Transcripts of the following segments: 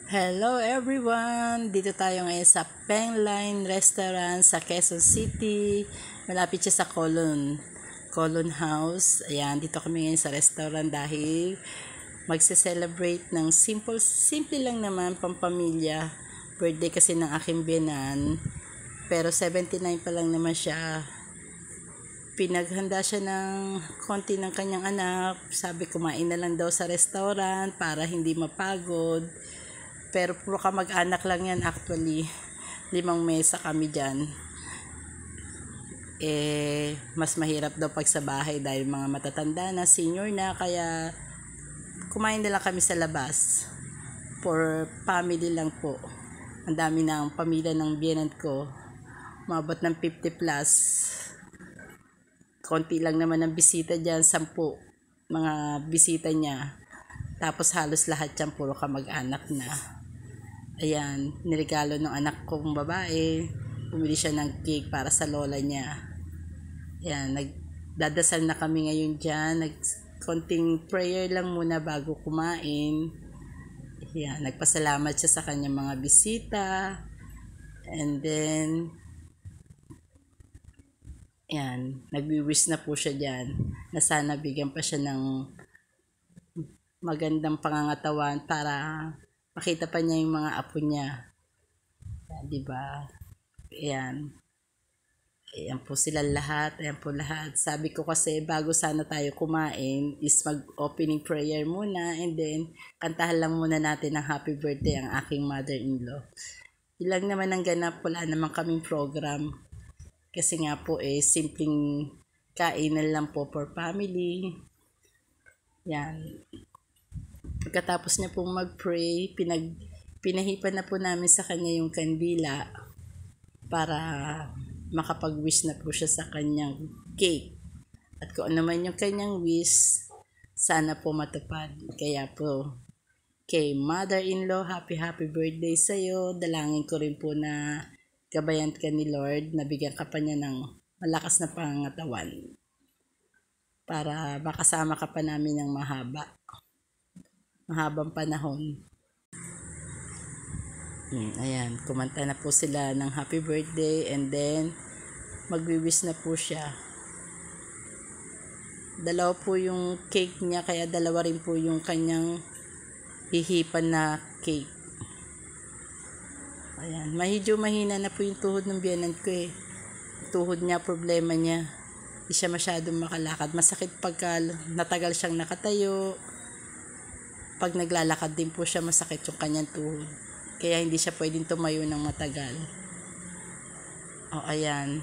Hello everyone! Dito tayo ngayon sa Pengline Restaurant sa Quezon City. Malapit siya sa Colon House. Ayan, dito kami ngayon sa restaurant dahil magse-celebrate ng simple lang naman pampamilya. Birthday kasi ng aking biyenan. Pero 79 pa lang naman siya. Pinaghanda siya ng konti ng kanyang anak. Sabi kumain na lang daw sa restaurant para hindi mapagod. Pero puro kamag-anak lang yan actually. 5 mesa kami dyan. Mas mahirap daw pag sa bahay dahil mga matatanda na, senior na. Kaya kumain na lang kami sa labas. For family lang po. Ang dami ng pamilya ng biyenan ko. Umabot ng 50 plus. Konti lang naman ang bisita dyan, 10 mga bisita niya. Tapos halos lahat yan puro kamag-anak na. Ayan, niregalo ng anak kong babae. Bumili siya ng cake para sa lola niya. Ayan, nagdadasal na kami ngayon dyan. Konting prayer lang muna bago kumain. Ayan, nagpasalamat siya sa kanyang mga bisita. And then, ayan, nagwi-wish na po siya dyan na sana bigyan pa siya ng magandang pangangatawan para makita pa niya yung mga apo niya. Diba? Ayan. Ayan po sila lahat. Ayan po lahat. Sabi ko kasi bago sana tayo kumain is mag-opening prayer muna and then kantahan lang muna natin ng happy birthday ang aking mother-in-law. Ilang naman ang ganap. Wala naman kaming program. Kasi nga po simpleng kainan lang po for family. Yan. Pagkatapos niya pong mag-pray, pinahipan na po namin sa kanya yung kandila para makapag-wish na po siya sa kanyang cake. At kung ano man yung kanyang wish, sana po matupad. Kaya po, kay mother-in-law, happy birthday sa'yo. Dalangin ko rin po na gabayan ka ni Lord, nabigyan ka pa niya ng malakas na pangangatawan para makasama ka pa namin ng mahabang panahon. Ayan, kumanta na po sila ng happy birthday and then magwi-wish na po siya. Dalawa po yung cake niya kaya dalawa rin po yung kanyang hihipan na cake. Ayan, medyo mahina na po yung tuhod ng biyenan ko Tuhod niya, problema niya. Hindi siya masyadong makalakad. Masakit pagka natagal siyang nakatayo. Pag naglalakad din po siya, masakit yung kanyang tuhod. Kaya hindi siya pwedeng tumayo ng matagal. Ayan.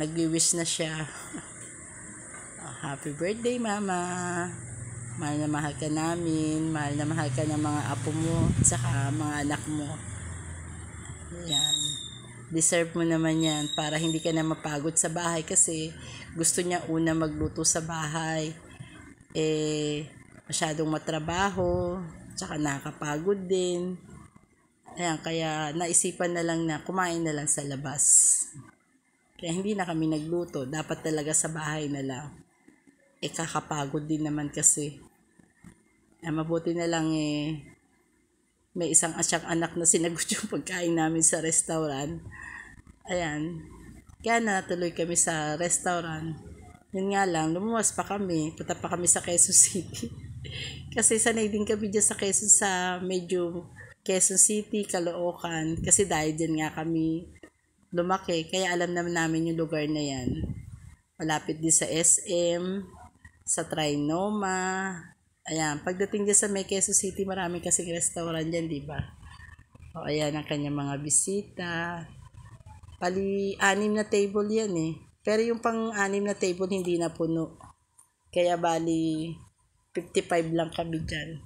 Nagwi-wish na siya. Happy birthday, Mama. Mahal na mahal ka namin. Mahal na mahal ka ng mga apo mo at saka mga anak mo. Ayan. Deserve mo naman yan para hindi ka na mapagod sa bahay kasi gusto niya una magluto sa bahay. Masyadong matrabaho, tsaka nakakapagod din. Ayan, kaya naisipan na lang na kumain na lang sa labas. Kaya hindi na kami nagluto. Dapat talaga sa bahay na lang. Kakapagod din naman kasi. Mabuti na lang may isang asyang anak na sinagot yung pagkain namin sa restaurant. Ayan. Kaya natuloy kami sa restaurant. Yun nga lang, lumuwas pa kami. Punta pa kami sa Quezon City. Kasi sanay din kami dyan sa medyo Quezon City, Caloocan. Kasi dahil dyan nga kami lumaki. Kaya alam naman namin yung lugar na yan. Malapit din sa SM, sa Trinoma. Ayan, pagdating dyan sa may Quezon City, marami kasing restaurant dyan, di ba? Ayan ang kanyang mga bisita. Pali, 6 na table yan Pero yung pang-6 na table hindi na puno. Kaya bali, 55 lang kami dyan.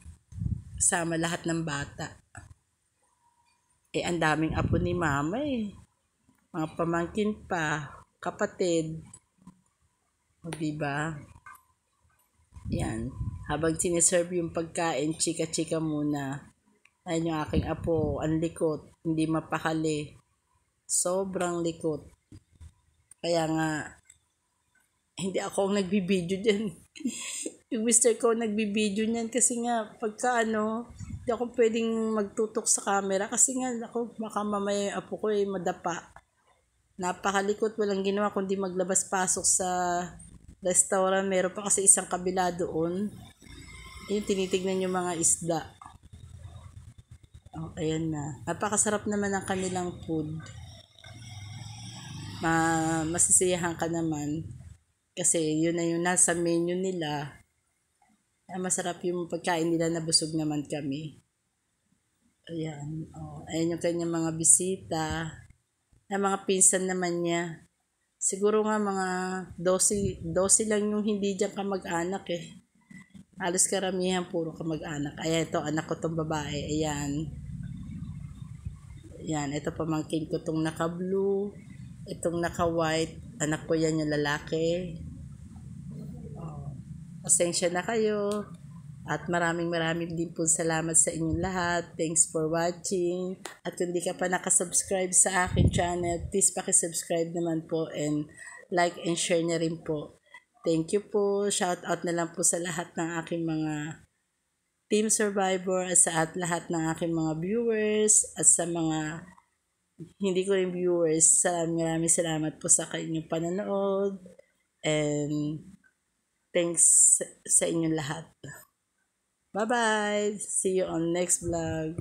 Kasama lahat ng bata. Ang daming apo ni Mama Mga pamangkin pa, kapatid. Diba? Yan. Habang siniserve yung pagkain, chika-chika muna. Ayun yung aking apo, ang likot, hindi mapakali. Sobrang likot. Kaya nga, hindi ako ang nagbibideo dyan. Yung mister ko nagbibideo niyan kasi nga, pagka Hindi ako pwedeng magtutok sa camera kasi nga ako baka mamaya yung apo ko madapa. Napakalikot, walang ginawa kundi maglabas-pasok sa restaurant. Meron pa kasi isang kabila doon. Ayun, tinitignan yung mga isda. Oh, ayan na. Napakasarap naman ang kanilang food. Masisiyahan ka naman. Kasi yun na yung nasa menu nila. Masarap yung pagkain nila, nabusog naman kami. Ayan. Oh, ayan yung kanyang mga bisita. Ang mga pinsan naman niya. Siguro nga mga 12 lang yung hindi dyan kamag-anak eh. Halos karamihan puro kamag-anak. Ayan, ito anak ko tong babae. Ayan. Ayan, ito pamangkin ko tong naka-blue. Itong naka-white. Anak ko yan yung lalaki. Pasensya na kayo. At maraming din po salamat sa inyong lahat. Thanks for watching. At kung di ka pa nakasubscribe sa akin channel, please pakisubscribe naman po and like and share na rin po. Thank you po. Shout out na lang po sa lahat ng aking mga Team Survivor at sa lahat ng aking mga viewers at sa mga hindi ko rin viewers. Maraming salamat po sa kanyang panonood and thanks sa inyong lahat. Bye-bye. See you on next vlog.